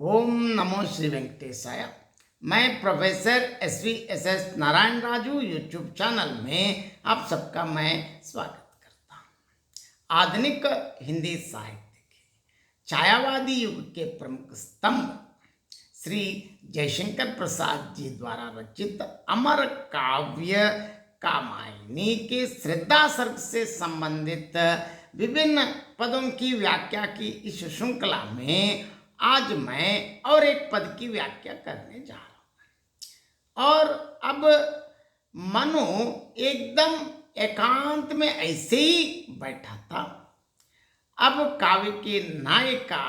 ओम नमो श्री वेंकटेशाय। मैं professor S Narayan Raju YouTube channel में आप सबका मैं स्वागत करता हूँ। आधुनिक हिंदी साहित्य के छायावादी युग के प्रमुख स्तंभ श्री जयशंकर प्रसाद जी द्वारा रचित अमर काव्य कामायनी के श्रद्धा सर्ग से संबंधित विभिन्न पदों की व्याख्या की इस श्रृंखला में आज मैं और एक पद की व्याख्या करने जा रहा हूं। और अब मनु एकदम एकांत में ऐसे ही बैठा था। अब काव्य की नायिका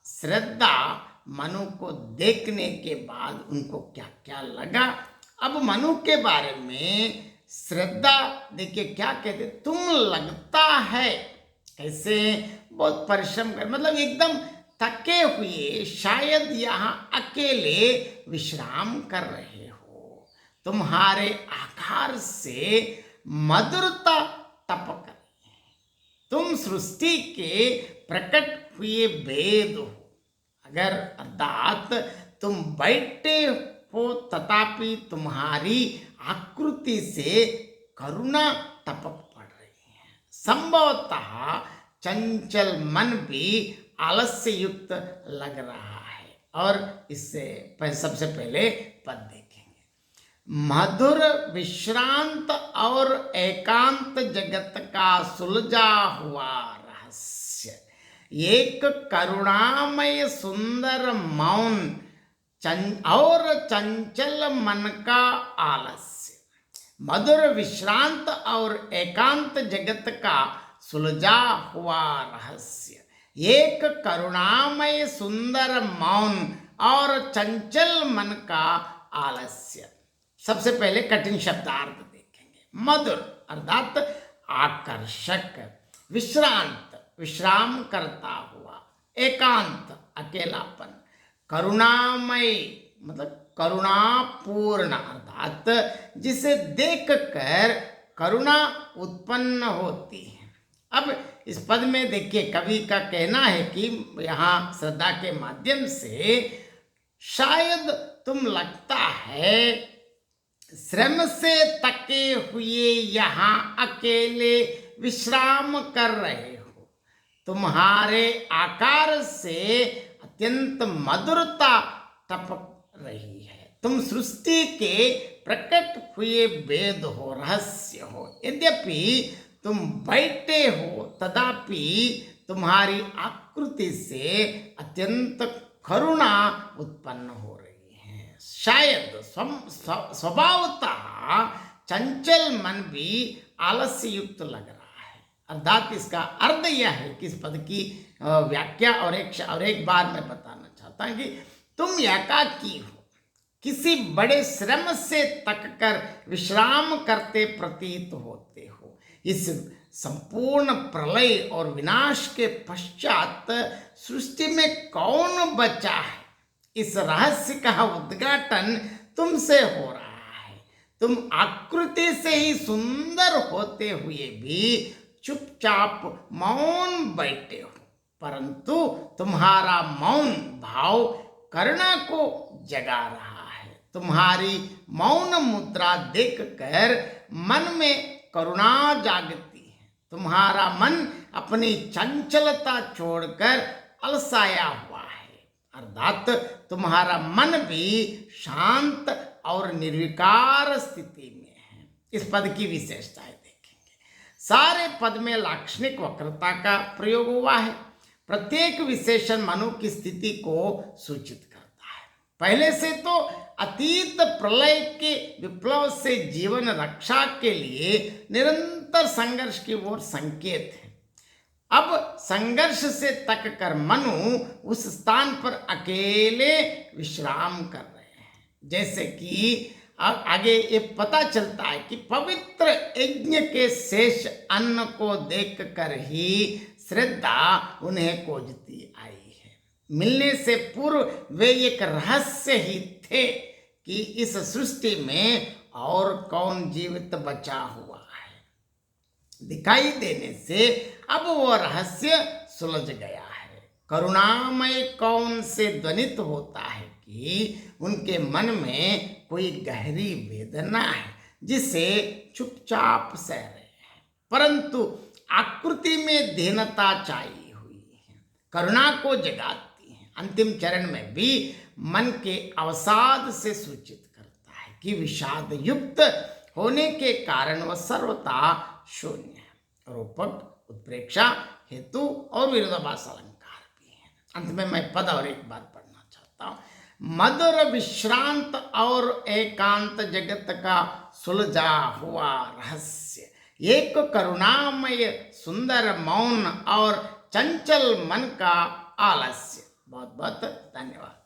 श्रद्धा मनु को देखने के बाद उनको क्या क्या लगा। अब मनु के बारे में श्रद्धा देखिए क्या कहते, तुम लगता है कैसे बहुत परिश्रम कर, मतलब एकदम थके हुए शायद यहाँ अकेले विश्राम कर रहे हो। तुम्हारे आकार से मधुरता टपक रही है। तुम सृष्टि के प्रकट हुए भेद हो। अगर अर्थात तुम बैठे हो तथापि तुम्हारी आकृति से करुणा टपक पड़ रही है। संभवतः चंचल मन भी आलस्य युक्त लग रहा है। और इससे सबसे पहले पद देखेंगे। मधुर विश्रांत और एकांत जगत का सुलझा हुआ रहस्य, एक करुणामय सुंदर मौन और चंचल मन का आलस्य। मधुर विश्रांत और एकांत जगत का सुलझा हुआ रहस्य, एक करुणामय सुंदर मौन और चंचल मन का आलस्य। सबसे पहले कठिन शब्दार्थ देखेंगे। मधुर अर्थात आकर्षक, विश्रांत विश्राम करता हुआ, एकांत अकेलापन, करुणामय मतलब करुणापूर्ण अर्थात जिसे देखकर करुणा उत्पन्न होती है। अब इस पद में देखिए कवि का कहना है कि यहाँ श्रद्धा के माध्यम से शायद तुम लगता है श्रम से थके हुए यहाँ अकेले विश्राम कर रहे हो। तुम्हारे आकार से अत्यंत मधुरता टपक रही है। तुम सृष्टि के प्रकट हुए भेद हो, रहस्य हो। यद्यपि तुम बैठे हो तथापि तुम्हारी आकृति से अत्यंत करुणा उत्पन्न हो रही है। शायद स्वभावतः चंचल मन भी आलस्य युक्त लग रहा है। अर्थात इसका अर्थ यह है कि इस पद की व्याख्या और एक बार मैं बताना चाहता हूं कि तुम एकाकी हो, किसी बड़े श्रम से थक कर विश्राम करते प्रतीत होते हो। इस संपूर्ण प्रलय और विनाश के पश्चात सृष्टि में कौन बचा है, इस रहस्य का उद्घाटन तुमसे हो रहा है। तुम आकृति से ही सुंदर होते हुए भी चुपचाप मौन बैठे हो, परंतु तुम्हारा मौन भाव करुणा को जगा रहा है। तुम्हारी मौन मुद्रा देखकर मन में करुणा जागती है। तुम्हारा मन अपनी चंचलता छोड़कर अलसाया हुआ है। अर्थात तुम्हारा मन भी शांत और निर्विकार स्थिति में है। इस पद की विशेषताएं देखेंगे। सारे पद में लाक्षणिक वक्रता का प्रयोग हुआ है। प्रत्येक विशेषण मनु की स्थिति को सूचित करता है। पहले से तो अतीत प्रलय के विप्लव से जीवन रक्षा के लिए निरंतर संघर्ष की ओर संकेत है। अब संघर्ष से तक कर मनु उस स्थान पर अकेले विश्राम कर रहे हैं। जैसे कि आगे ये पता चलता है कि पवित्र यज्ञ के शेष अन्न को देखकर ही श्रद्धा उन्हें खोजती आई है। मिलने से पूर्व वे एक रहस्य ही थे कि इस सृष्टि में और कौन जीवित बचा हुआ है। दिखाई देने से अब वो रहस्य सुलझ गया है। करुणामय कौन से ध्वनित होता है कि उनके मन में कोई गहरी वेदना है जिसे चुपचाप सह रहे हैं, परंतु आकृति में दीनता छाई हुई है, करुणा को जगाती है। अंतिम चरण में भी मन के अवसाद से सूचित करता है कि विषाद युक्त होने के कारण वह सर्वथा शून्य है। रूपक, उत्प्रेक्षा, हेतु और विरोधाभास अलंकार भी है। अंत में मैं पद और एक बार पढ़ना चाहता हूँ। मधुर विश्रांत और एकांत जगत का सुलझा हुआ रहस्य, एक करुणामय सुंदर मौन और चंचल मन का आलस्य। बहुत बहुत धन्यवाद।